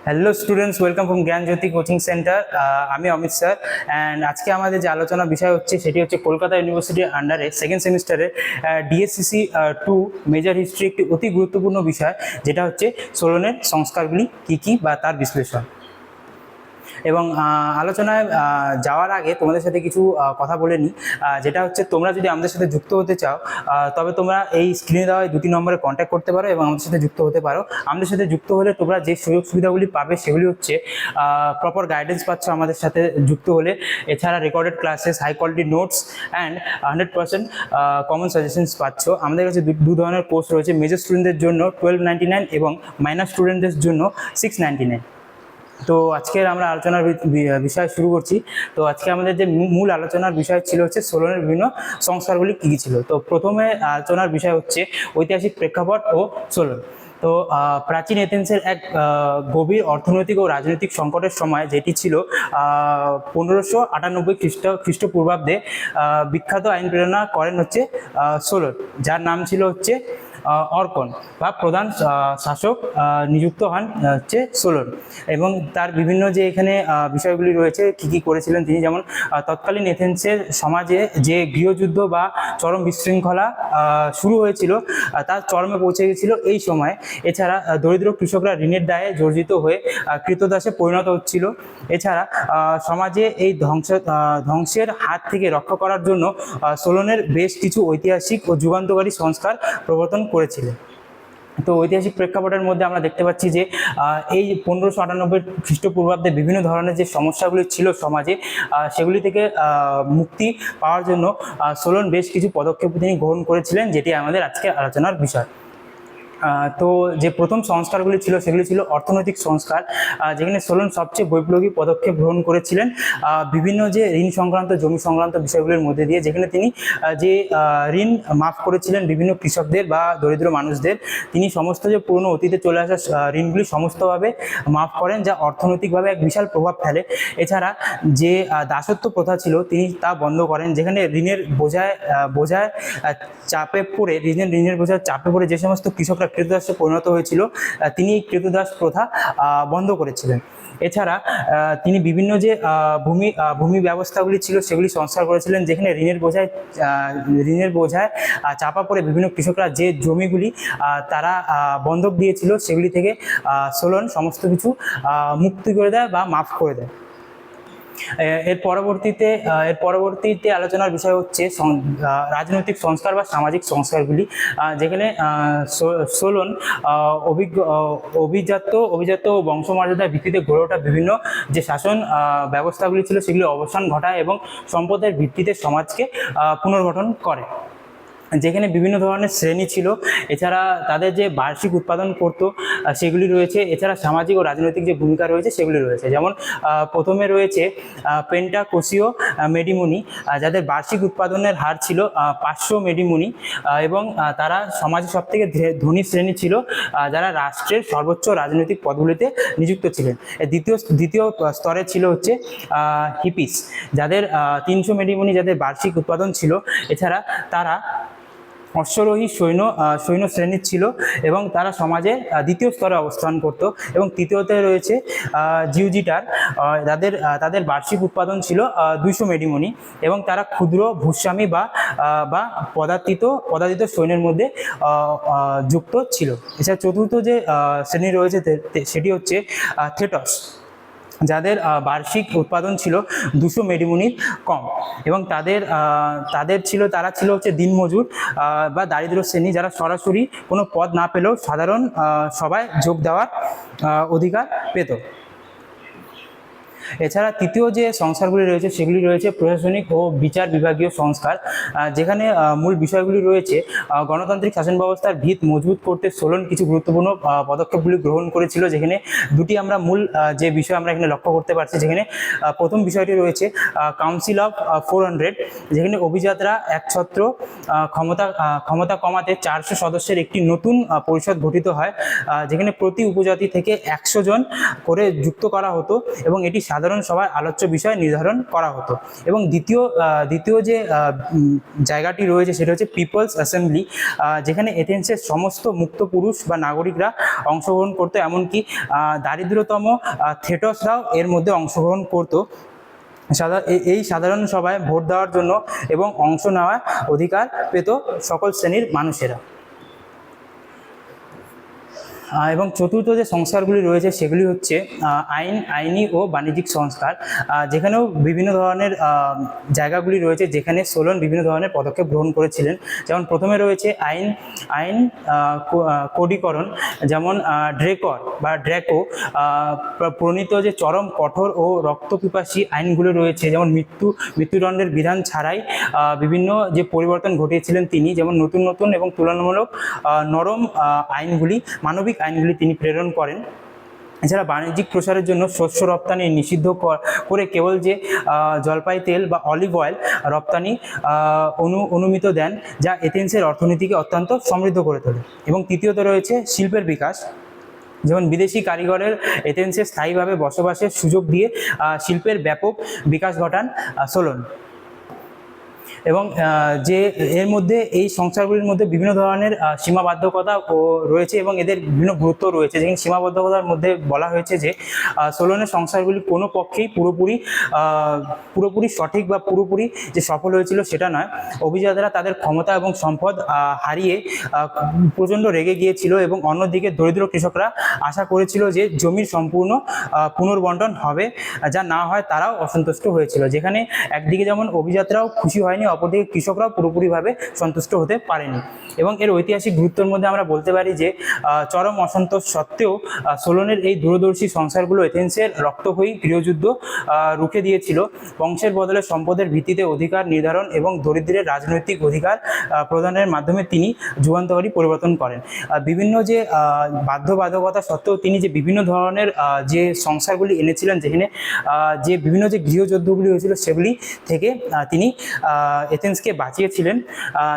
Hello students, welcome from জ্ঞান জ্যোতি coaching centre. আমি Amit sir. And আজকে আমাদের যে আলোচনা বিষয় হচ্ছে সেটি হচ্ছে কলকাতা ইউনিভার্সিটির আন্ডারে সেকেন্ড সেমিস্টারে ডিএসসিসি 2 মেজর হিস্ট্রি একটি অতি গুরুত্বপূর্ণ বিষয়, যেটা হচ্ছে সোলনের সংস্কারগুলি কী কী বা তার বিশ্লেষণ। এবং আলোচনায় যাওয়ার আগে তোমাদের সাথে কিছু কথা বলে নিই, যেটা হচ্ছে তোমরা যদি আমাদের সাথে যুক্ত হতে চাও তবে তোমরা এই স্ক্রিনে দেওয়া 2টি নম্বরে কন্ট্যাক্ট করতে পারো এবং আমাদের সাথে যুক্ত হতে পারো। আমাদের সাথে যুক্ত হলে তোমরা যে সুযোগ সুবিধাগুলি পাবে সেগুলি হচ্ছে প্রপার গাইডেন্স পাচ্ছ আমাদের সাথে যুক্ত হলে, এছাড়া recorded classes, high quality notes and 100% common suggestions পাচ্ছ। আমাদের কাছে দু ধরনের কোর্স রয়েছে, মেজর স্টুডেন্টদের জন্য 1299 এবং মাইনর স্টুডেন্টদের জন্য 699। তো আজকের আমরা আলোচনার বিষয় শুরু করছি। তো আজকে আমাদের যে মূল আলোচনার বিষয় ছিল হচ্ছে সোলনের বিভিন্ন সংস্কারগুলি কী কী ছিল। তো প্রথমে আলোচনার বিষয় হচ্ছে ঐতিহাসিক প্রেক্ষাপট ও সোলন। তো প্রাচীন এথেন্সের এক গভীর অর্থনৈতিক ও রাজনৈতিক সংকটের সময়, যেটি ছিল 1598 খ্রিস্টপূর্বাব্দে, বিখ্যাত আইন প্রেরণা করেন হচ্ছে সোলন, যার নাম ছিল হচ্ছে অর্কন, বা প্রধান শাসক নিযুক্ত হন হচ্ছে সোলন। এবং তার বিভিন্ন যে এখানে বিষয়গুলি রয়েছে কী কী করেছিলেন তিনি, যেমন তৎকালীন এথেন্সের সমাজে যে গৃহযুদ্ধ বা চরম বিশৃঙ্খলা শুরু হয়েছিল তার চরমে পৌঁছে গেছিল এই সময়। এছাড়া দরিদ্র কৃষকরা ঋণের দায়ে জর্জরিত হয়ে কৃতদাসে পরিণত হচ্ছিল। এছাড়া সমাজে এই ধ্বংসের হাত থেকে রক্ষা করার জন্য সোলনের বেশ কিছু ঐতিহাসিক ও যুগান্তকারী সংস্কার প্রবর্তন করেছিলেন। তো ঐতিহাসিক প্রেক্ষাপটের মধ্যে আমরা দেখতে পাচ্ছি যে এই 1598 খ্রিস্টপূর্বাব্দে বিভিন্ন ধরনের যে সমস্যাগুলি ছিল সমাজে, সেগুলি থেকে মুক্তি পাওয়ার জন্য সোলন বেশ কিছু পদক্ষেপ তিনি গ্রহণ করেছিলেন, যেটি আমাদের আজকে আলোচনার বিষয়। তো যে প্রথম সংস্কারগুলি ছিল সেগুলি ছিল অর্থনৈতিক সংস্কার, যেখানে সোলন সবচেয়ে বৈপ্লবিক পদক্ষেপ গ্রহণ করেছিলেন বিভিন্ন যে ঋণ সংক্রান্ত, জমি সংক্রান্ত বিষয়গুলির মধ্যে দিয়ে, যেখানে তিনি যে ঋণ মাফ করেছিলেন বিভিন্ন কৃষকদের বা দরিদ্র মানুষদের। তিনি সমস্ত যে পুরনো অতীতে চলে আসা ঋণগুলি সমস্তভাবে মাফ করেন, যা অর্থনৈতিকভাবে এক বিশাল প্রভাব ফেলে। এছাড়া যে দাসত্ব প্রথা ছিল তিনি তা বন্ধ করেন, যেখানে ঋণের বোঝায় চাপে পড়ে ঋণের বোঝায় চাপে পড়ে যে সমস্ত কৃষকরা কৃতদাসে পরিণত হয়েছিল, তিনি এই কৃতদাস প্রথা বন্ধ করেছিলেন। এছাড়া তিনি বিভিন্ন যে ভূমি ব্যবস্থাগুলি ছিল সেগুলি সংস্কার করেছিলেন, যেখানে ঋণের বোঝায় চাপা পড়ে বিভিন্ন কৃষকরা যে জমিগুলি তারা বন্ধক দিয়েছিল সেগুলি থেকে সোলন সমস্ত কিছু মুক্তি করে দেয় বা মাফ করে দেয়। এর পরবর্তীতে আলোচনার বিষয় হচ্ছে রাজনৈতিক সংস্কার বা সামাজিক সংস্কারগুলি, যেখানে সোলন অভিজাত বংশমর্যাদার ভিত্তিতে গড়ে ওঠা বিভিন্ন যে শাসন ব্যবস্থাগুলি ছিল সেগুলি অবসান ঘটায় এবং সম্পদের ভিত্তিতে সমাজকে পুনর্গঠন করে, যেখানে বিভিন্ন ধরনের শ্রেণী ছিল। এছাড়া তাদের যে বার্ষিক উৎপাদন করতো সেগুলি রয়েছে। এছাড়া সামাজিক ও রাজনৈতিক যে ভূমিকা রয়েছে সেগুলি রয়েছে, যেমন প্রথমে রয়েছে পেন্টাকোসীয় মেডিমনি, যাদের বার্ষিক উৎপাদনের হার ছিল 500 মেডিমনি, এবং তারা সমাজের সবথেকে ধনী শ্রেণী ছিল, যারা রাষ্ট্রের সর্বোচ্চ রাজনৈতিক পদগুলিতে নিযুক্ত ছিলেন। দ্বিতীয় স্তরে ছিল হচ্ছে হিপিস, যাদের 300 মেডিমনি যাদের বার্ষিক উৎপাদন ছিল। এছাড়া তারা অশ্বরোহী সৈন্য শ্রেণীর ছিল এবং তারা সমাজে দ্বিতীয় স্তরে অবস্থান করত। এবং তৃতীয়তে রয়েছে জিউজিটার, তাদের বার্ষিক উৎপাদন ছিল 200 মেডিমনি এবং তারা ক্ষুদ্র ভূস্বামী বা পদাতিত সৈন্যের মধ্যে যুক্ত ছিল। এছাড়া চতুর্থ যে শ্রেণী রয়েছে সেটি হচ্ছে থেটস, যাদের বার্ষিক উৎপাদন ছিল 200 মেডিমনির কম, এবং তারা ছিল হচ্ছে দিনমজুর বা দারিদ্র শ্রেণী, যারা সরাসরি কোনো পদ না পেলেও সাধারণ সভায় যোগ দেওয়ার অধিকার পেত। এছাড়া তৃতীয় যে সংস্কারগুলি রয়েছে সেগুলি রয়েছে প্রশাসনিক ও বিচার বিভাগীয় সংস্কার, যেখানে মূল বিষয়গুলি রয়েছে গণতান্ত্রিক শাসন ব্যবস্থার ভিত মজবুত করতে সোলন কিছু গুরুত্বপূর্ণ পদক্ষেপগুলি গ্রহণ করেছিল, যেখানে দুটি আমরা মূল যে বিষয় আমরা এখানে লক্ষ্য করতে পারছি। যেখানে প্রথম বিষয়টি রয়েছে কাউন্সিল অফ 400, যেখানে অভিজাতরা একছত্র ক্ষমতা কমাতে 400 সদস্যের একটি নতুন পরিষদ গঠিত হয়, যেখানে প্রতি উপজাতি থেকে 100 জন করে যুক্ত করা হতো, এবং এটি সাধারণ সভায় আলোচ্য বিষয় নির্ধারণ করা হতো। এবং দ্বিতীয় যে জায়গাটি রয়েছে সেটা হচ্ছে পিপলস অ্যাসেম্বলি, যেখানে এথেন্সের সমস্ত মুক্ত পুরুষ বা নাগরিকরা অংশগ্রহণ করতো, এমনকি দারিদ্রতম থেটসরাও এর মধ্যে অংশগ্রহণ করতো। এই সাধারণ সভায় ভোট দেওয়ার জন্য এবং অংশ নেওয়ার অধিকার পেত সকল শ্রেণীর মানুষেরা। এবং চতুর্থ যে সংস্কারগুলি রয়েছে সেগুলি হচ্ছে আইনি ও বাণিজ্যিক সংস্কার, যেখানেও বিভিন্ন ধরনের জায়গাগুলি রয়েছে যেখানে সোলন বিভিন্ন ধরনের পদক্ষেপ গ্রহণ করেছিলেন। যেমন প্রথমে রয়েছে আইন কোডীকরণ, যেমন ড্রেকো প্রণীত যে চরম কঠোর ও রক্তপিপাসী আইনগুলো রয়েছে, যেমন মৃত্যুদণ্ডের বিধান ছাড়াই বিভিন্ন যে পরিবর্তন ঘটিয়েছিলেন তিনি, যেমন নতুন এবং তুলনামূলক নরম মানবিক আইনগুলি তিনি প্রেরণ করেন। এছাড়া বাণিজ্যিক প্রসারের জন্য শস্য রপ্তানি নিষিদ্ধ করে কেবল যে জলপাই তেল বা অলিভ অয়েল রপ্তানি অনুমতি দেন, যা এথেন্সের অর্থনীতিকে অত্যন্ত সমৃদ্ধ করে তোলে। এবং তৃতীয়ত রয়েছে শিল্পের বিকাশ, যেমন বিদেশি কারিগরের এথেন্সে স্থায়ীভাবে বসবাসের সুযোগ দিয়ে শিল্পের ব্যাপক বিকাশ ঘটান সোলন। এবং যে এর মধ্যে এই সংস্কারগুলির মধ্যে বিভিন্ন ধরনের সীমাবদ্ধকতা রয়েছে এবং এদের বিভিন্ন গুরুত্ব রয়েছে। যেখানে সীমাবদ্ধতার মধ্যে বলা হয়েছে যে সোলনের সংস্কারগুলি কোনো পক্ষেই পুরোপুরি সঠিক বা পুরোপুরি যে সফল হয়েছিল সেটা নয়। অভিজাতরা তাদের ক্ষমতা এবং সম্পদ হারিয়ে প্রচণ্ড রেগে গিয়েছিল এবং অন্যদিকে দরিদ্র কৃষকরা আশা করেছিল যে জমির সম্পূর্ণ পুনর্বণ্টন হবে, যা না হয় তারাও অসন্তুষ্ট হয়েছিল। যেখানে একদিকে যেমন অভিজাতরাও খুশি হয়নি, অপরদিকে কৃষকরাও পুরোপুরিভাবে সন্তুষ্ট হতে পারেনি। এবং এর ঐতিহাসিক গুরুত্বের মধ্যে আমরা বলতে পারি যে চরম অসন্তোষ সত্ত্বেও সোলনের এই দূরদর্শী সংস্কারগুলো এথেন্সের রক্তক্ষয়ী গৃহযুদ্ধ রুখে দিয়েছিল। বংশের বদলে সম্পদের ভিত্তিতে অধিকার নির্ধারণ এবং দরিদ্রের রাজনৈতিক অধিকার প্রদানের মাধ্যমে তিনি যুগান্তকারী পরিবর্তন করেন। বিভিন্ন যে বাধ্যবাধকতা সত্ত্বেও তিনি যে বিভিন্ন ধরনের যে সংস্কারগুলি এনেছিলেন, যেখানে যে বিভিন্ন যে গৃহযুদ্ধগুলি হয়েছিল সেগুলি থেকে তিনি এথেন্সকে বাঁচিয়েছিলেন,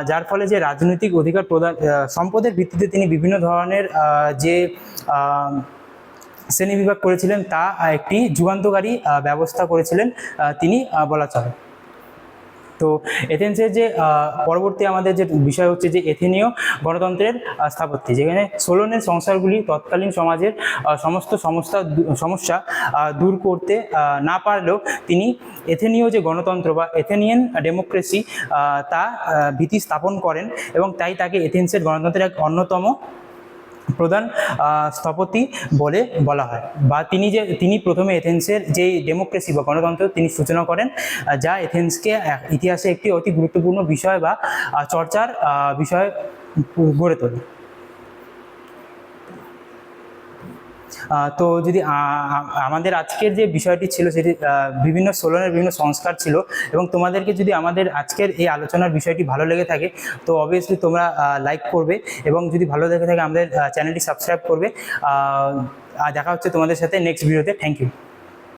যার ফলে যে রাজনৈতিক অধিকার প্রদান, সম্পদের ভিত্তিতে তিনি বিভিন্ন ধরনের যে শ্রেণীবিভাগ করেছিলেন তা একটি যুগান্তকারী ব্যবস্থা করেছিলেন তিনি বলা চলে। তো এথেন্সের যে পরবর্তী আমাদের যে বিষয় হচ্ছে যে এথেনীয় গণতন্ত্রের স্থাপত্যি, যেখানে সোলনের সংস্কারগুলি তৎকালীন সমাজের সমস্ত সমস্যা দূর করতে না পারলেও তিনি এথেনীয় যে গণতন্ত্র বা এথেনিয়ান ডেমোক্রেসি তা ভিত্তি স্থাপন করেন এবং তাই তাকে এথেন্সের গণতন্ত্রের এক অন্যতম প্রধান স্থপতি বলে বলা হয়। বা তিনি প্রথমে এথেন্সের যে ডেমোক্রেসি বা গণতন্ত্র তিনি সূচনা করেন, যা এথেন্সকে ইতিহাসে একটি অতি গুরুত্বপূর্ণ বিষয় বা চর্চার বিষয় গড়ে তোলে। তো যদি আমাদের আজকের যে বিষয়টি ছিল সেটি সোলনের বিভিন্ন সংস্কার ছিল, এবং তোমাদেরকে যদি আমাদের আজকের এই আলোচনার বিষয়টি ভালো লেগে থাকে তো অবভিয়াসলি তোমরা লাইক করবে, এবং যদি ভালো লেগে থাকে আমাদের চ্যানেলটি সাবস্ক্রাইব করবে। দেখা হচ্ছে তোমাদের সাথে নেক্সট ভিডিওতে। Thank you.